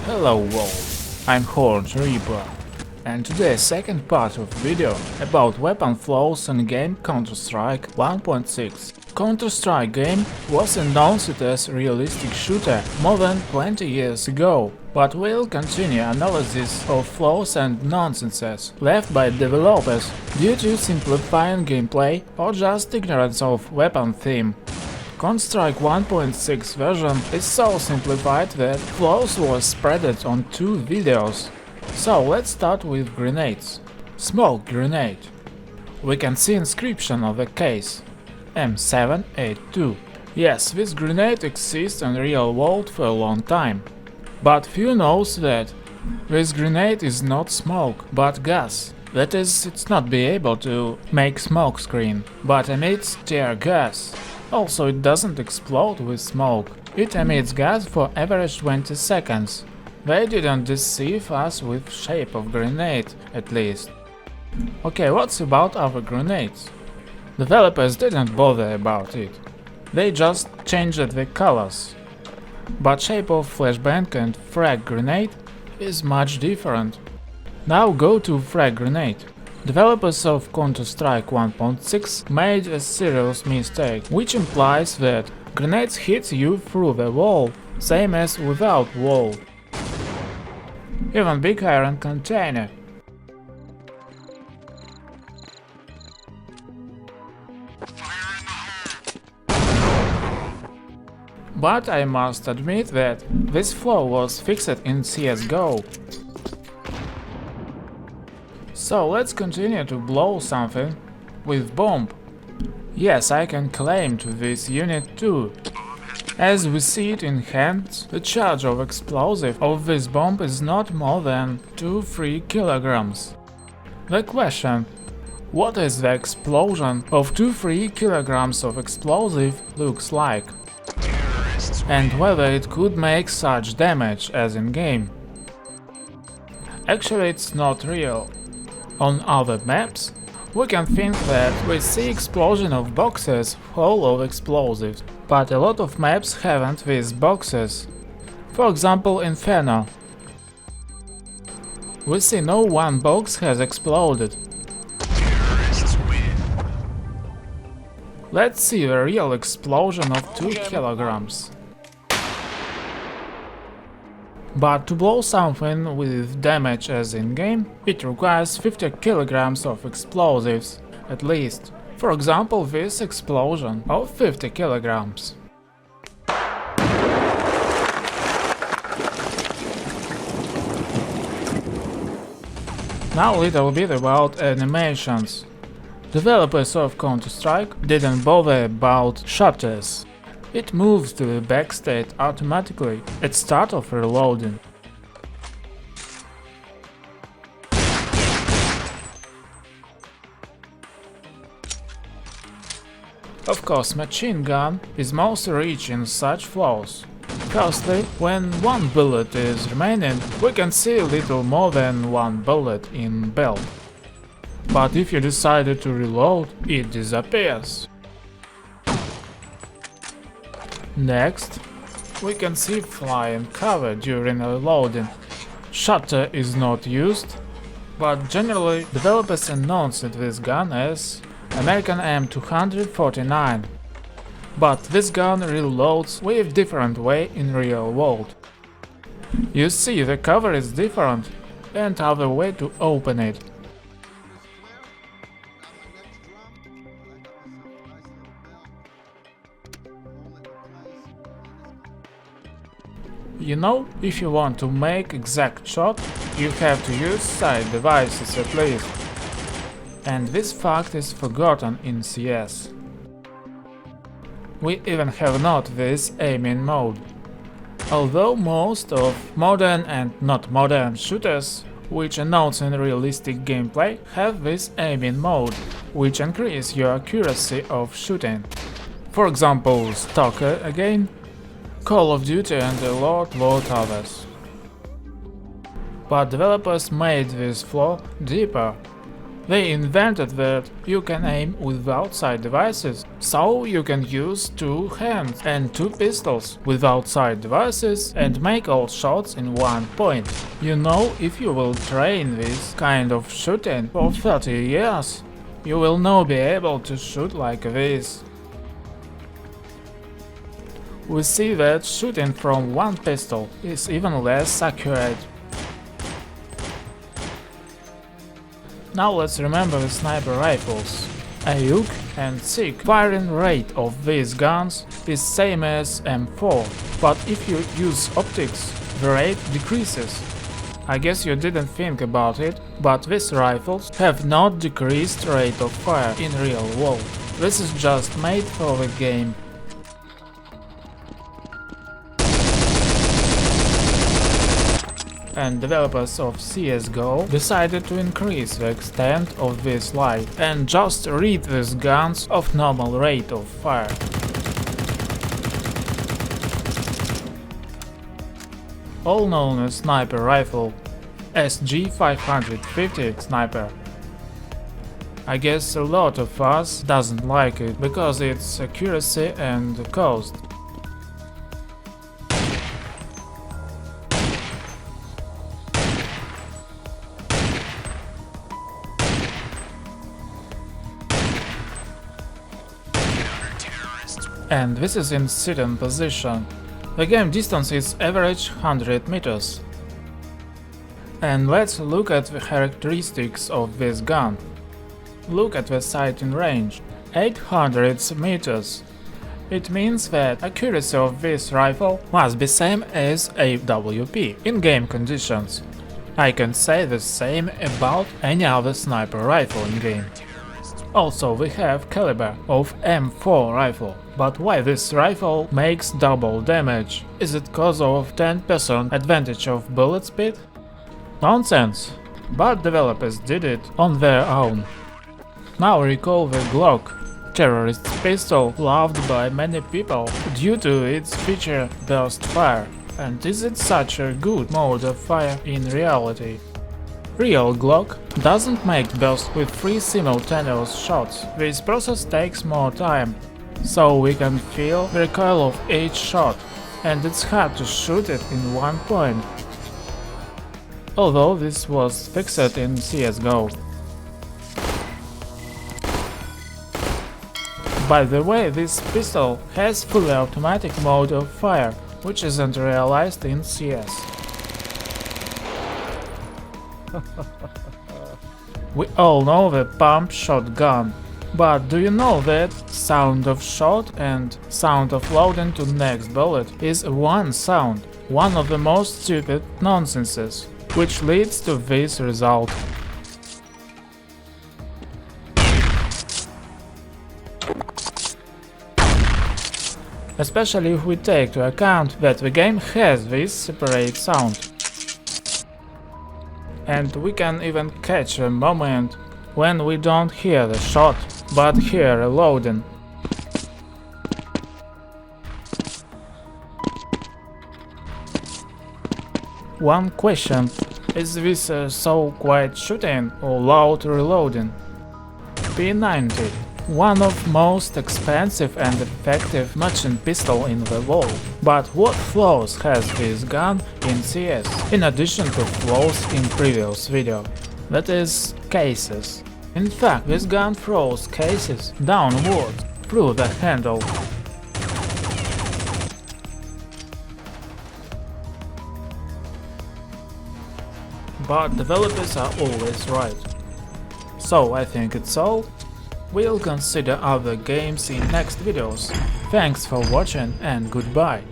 Hello world, I'm Horde Reaper, and today's second part of video about weapon flows in game Counter-Strike 1.6. Counter-Strike game was announced as a realistic shooter more than 20 years ago, but we'll continue analysis of flaws and nonsenses left by developers due to simplifying gameplay or just ignorance of weapon theme. Counter-Strike 1.6 version is so simplified that flaws were spreaded on 2 videos. So let's start with grenades. Smoke grenade. We can see inscription of the case M782. Yes, this grenade exists in real world for a long time. But few knows that this grenade is not smoke, but gas. That is, it's not be able to make smoke screen, but emits tear gas. Also, it doesn't explode with smoke. It emits gas for average 20 seconds. They didn't deceive us with shape of grenade, at least. Okay, what's about our grenades? Developers didn't bother about it. They just changed the colors. But shape of flashbang and frag grenade is much different. Now go to frag grenade. Developers of Counter-Strike 1.6 made a serious mistake, which implies that grenades hit you through the wall, same as without wall. Even big iron container. But I must admit that this flaw was fixed in CSGO. So let's continue to blow something with bomb. Yes, I can claim to this unit too. As we see it in hand, the charge of explosive of this bomb is not more than 2-3 kilograms. The question: what is the explosion of 2-3 kilograms of explosive looks like? And whether it could make such damage as in game. Actually, it's not real. On other maps, we can think that we see explosion of boxes full of explosives, but a lot of maps haven't these boxes. For example, Inferno. We see no one box has exploded. Let's see the real explosion of 2 kilograms. But to blow something with damage as in-game, it requires 50 kilograms of explosives, at least. For example, this explosion of 50 kilograms. Now a little bit about animations. Developers of Counter-Strike didn't bother about shutters. It moves to the back state automatically at start of reloading. Of course, machine gun is most rich in such flaws. Firstly, when one bullet is remaining, we can see little more than one bullet in belt. But if you decided to reload, it disappears. Next, we can see flying cover during reloading. Shutter is not used, but generally developers announced this gun as American M249. But this gun reloads with different way in real world. You see, the cover is different and other way to open it. You know, if you want to make exact shot, you have to use side devices at least. And this fact is forgotten in CS. We even have not this aiming mode. Although most of modern and not modern shooters, which announce in realistic gameplay, have this aiming mode, which increase your accuracy of shooting. For example, Stalker again, Call of Duty and a lot others. But developers made this flaw deeper. They invented that you can aim with outside devices, so you can use two hands and two pistols with outside devices and make all shots in one point. You know, if you will train this kind of shooting for 30 years, you will now be able to shoot like this. We see that shooting from one pistol is even less accurate. Now let's remember the sniper rifles. AUG and SIG firing rate of these guns is same as M4, but if you use optics, the rate decreases. I guess you didn't think about it, but these rifles have not decreased rate of fire in real world. This is just made for the game. And developers of CSGO decided to increase the extent of this light and just rid these guns of normal rate of fire. All known as sniper rifle, SG550 sniper. I guess a lot of us doesn't like it because its accuracy and cost. And this is in sitting position. The game distance is average 100 meters. And let's look at the characteristics of this gun. Look at the sighting range, 800 meters. It means that accuracy of this rifle must be same as AWP in game conditions. I can say the same about any other sniper rifle in game. Also, we have caliber of M4 rifle. But why this rifle makes double damage? Is it cause of 10% advantage of bullet speed? Nonsense! But developers did it on their own. Now recall the Glock, terrorist pistol loved by many people due to its feature burst fire. And is it such a good mode of fire in reality? Real Glock doesn't make burst with 3 simultaneous shots. This process takes more time, so we can feel the recoil of each shot, and it's hard to shoot it in one point. Although this was fixed in CSGO. By the way, this pistol has fully automatic mode of fire, which isn't realized in CS. We all know the pump shotgun, but do you know that sound of shot and sound of loading to next bullet is one sound, one of the most stupid nonsenses, which leads to this result. Especially if we take to account that the game has this separate sound. And we can even catch a moment when we don't hear the shot, but hear a loading. One question: is this so quiet shooting or loud reloading? P90, one of most expensive and effective machine pistol in the world. But what flaws has this gun in CS, in addition to flaws in previous video? That is, cases. In fact, this gun throws cases downward through the handle. But developers are always right. So I think it's all. We'll consider other games in next videos. Thanks for watching and goodbye.